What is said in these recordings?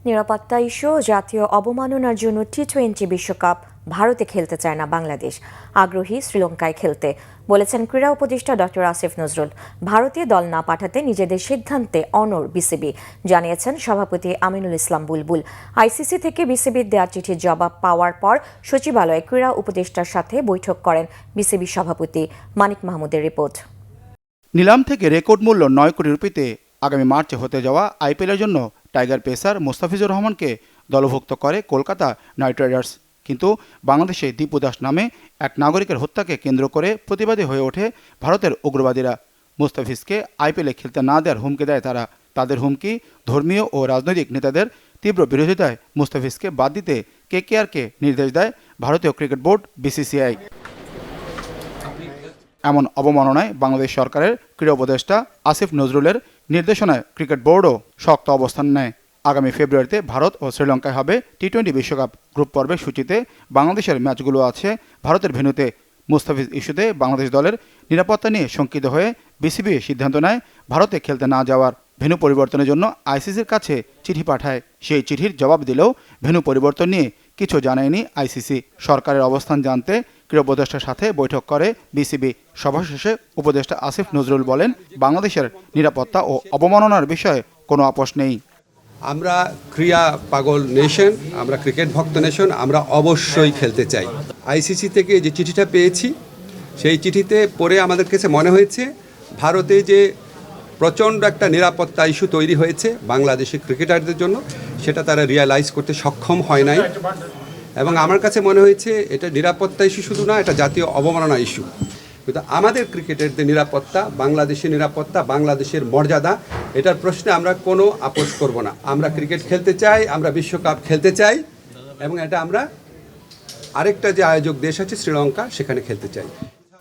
নিরাপত্তা ইস্যু জাতীয় অবমাননার জন্য টি-20 বিশ্বকাপ ভারতে খেলতে চায় না বাংলাদেশ, আগ্রহী শ্রীলঙ্কায় খেলতে বলেছেন ক্রীড়া উপদেষ্টা ডক্টর আসিফ নজরুল। ভারতীয় দল না পাঠাতে নিজেদের সিদ্ধান্তে অনড় বিসিবি, জানিয়েছেন সভাপতি আমিনুল ইসলাম বুলবুল। আইসিসি থেকে বিসিবির দেওয়া চিঠির জবাব পাওয়ার পর সচিবালয়ে ক্রীড়া উপদেষ্টার সাথে বৈঠক করেন বিসিবি সভাপতি মানিক মাহমুদের রিপোর্ট। নিলাম থেকে রেকর্ড মূল্য 9 কোটি রুপিতে আগামী মার্চে হতে যাওয়া আইপিএলের জন্য টাইগার পেসার মোস্তাফিজুর রহমানকে দলভুক্ত করে কলকাতা নাইট রাইডার্স। কিন্তু বাংলাদেশে দীপু দাস নামে এক নাগরিকের হত্যাকে কেন্দ্র করে প্রতিবাদী হয়ে ওঠে ভারতের উগ্রবাদীরা। মোস্তাফিজকে আইপিএলে খেলতে না দেওয়ার হুমকি দেয় তারা। তাদের হুমকি ধর্মীয় ও রাজনৈতিক নেতাদের তীব্র বিরোধিতায় মোস্তাফিজকে বাদ দিতে কেকেআরকে নির্দেশ দেয় ভারতীয় ক্রিকেট বোর্ড বিসিসিআই। এমন অবমাননায় বাংলাদেশ সরকারের ক্রীড়া উপদেষ্টা আসিফ নজরুলের নির্দেশনায় ক্রিকেট বোর্ডও শক্ত অবস্থান নেয়। আগামী ফেব্রুয়ারিতে ভারত ও শ্রীলঙ্কায় হবে টি-20 বিশ্বকাপ। গ্রুপ পর্বের সূচিতে বাংলাদেশের ম্যাচগুলো আছে ভারতের ভেন্যুতে। মুস্তাফিজ ইস্যুতে বাংলাদেশ দলের নিরাপত্তা নিয়ে শঙ্কিত হয়ে বিসিবি সিদ্ধান্ত নেয় ভারতে খেলতে না যাওয়ার। ভেন্যু পরিবর্তনের জন্য আইসিসির কাছে চিঠি পাঠায়। সেই চিঠির জবাব দিলেও ভেন্যু পরিবর্তন নিয়ে কিছু জানায়নি আইসিসি। সরকারের অবস্থান জানতে ক্রীড়া উপদেষ্টার সাথে বৈঠক করে বিসিবি। সভা শেষে উপদেষ্টা আসিফ নজরুল বলেন, বাংলাদেশের নিরাপত্তা ও অবমাননার বিষয়ে কোনো আপোষ নেই। আমরা ক্রীড়া পাগল নেশন, আমরা ক্রিকেট ভক্ত নেশন, আমরা অবশ্যই খেলতে চাই। আইসিসি থেকে যে চিঠিটা পেয়েছি সেই চিঠিতে পড়ে আমাদের কাছে মনে হয়েছে ভারতে যে প্রচণ্ড একটা নিরাপত্তা ইস্যু তৈরি হয়েছে বাংলাদেশের ক্রিকেটারদের জন্য, সেটা তারা রিয়ালাইজ করতে সক্ষম হয় নাই। এবং আমার কাছে মনে হয়েছে এটা নিরাপত্তা ইস্যু শুধু না, এটা জাতীয় অবমাননা ইস্যু। কিন্তু আমাদের ক্রিকেটারদের নিরাপত্তা, বাংলাদেশের নিরাপত্তা, বাংলাদেশের মর্যাদা, এটার প্রশ্নে আমরা কোনো আপোষ করব না। আমরা ক্রিকেট খেলতে চাই, আমরা বিশ্বকাপ খেলতে চাই, এবং এটা আমরা আরেকটা যে আয়োজক দেশ আছে শ্রীলঙ্কা, সেখানে খেলতে চাই।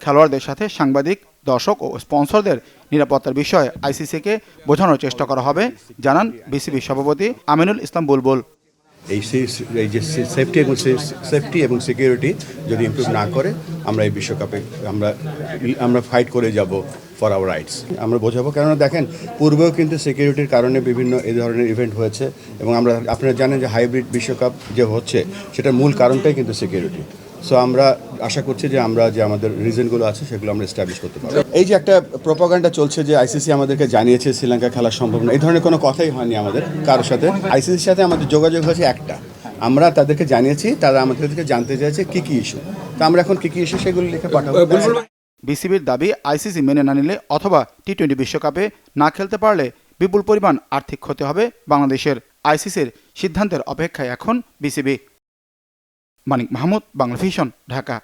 খেলোয়াড়দের সাথে সাংবাদিক, দর্শক ও স্পন্সরদের নিরাপত্তার বিষয়ে আইসিসিকে বোঝানোর চেষ্টা করা হবে, জানান বিসিবি সভাপতি আমিনুল ইসলাম বুলবুল। এই যে সেফটি এবং সিকিউরিটি যদি ইমপ্রুভ না করে আমরা এই বিশ্বকাপে আমরা ফাইট করে যাব ফর আওয়ার রাইটস। আমরা বোঝাবো, কেননা দেখেন পূর্বেও কিন্তু সিকিউরিটির কারণে বিভিন্ন এই ধরনের ইভেন্ট হয়েছে, এবং আপনারা জানেন যে হাইব্রিড বিশ্বকাপ যে হচ্ছে সেটার মূল কারণটাই কিন্তু সিকিউরিটি। সো আমরা আশা করছি যে আমরা যে আমাদের রিজনগুলো আছে সেগুলো আমরা এস্টাবলিশ করতে পারবো। এই যে একটা প্রোপাগান্ডা চলছে যে আইসিসি আমাদেরকে জানিয়েছে শ্রীলঙ্কা খেলা সম্ভব না, এই ধরনের কোনো কথাই হয়নি আমাদের কারোর সাথে। আইসিসির সাথে আমাদের যোগাযোগ হয়েছে একটা, আমরা তাদেরকে জানিয়েছি, তারা আমাদেরকে জানতে চাইছে কী কী ইস্যু, তো আমরা এখন কী কী ইস্যু সেগুলো লিখে পাঠাবো। বিসিবির দাবি, আইসিসি মেনে না নিলে অথবা টি-20 বিশ্বকাপে না খেলতে পারলে বিপুল পরিমাণ আর্থিক ক্ষতি হবে বাংলাদেশের। আইসিসির সিদ্ধান্তের অপেক্ষায় এখন বিসিবি। মানিক মাহমুদ, বাংলা ভিশন, ঢাকা।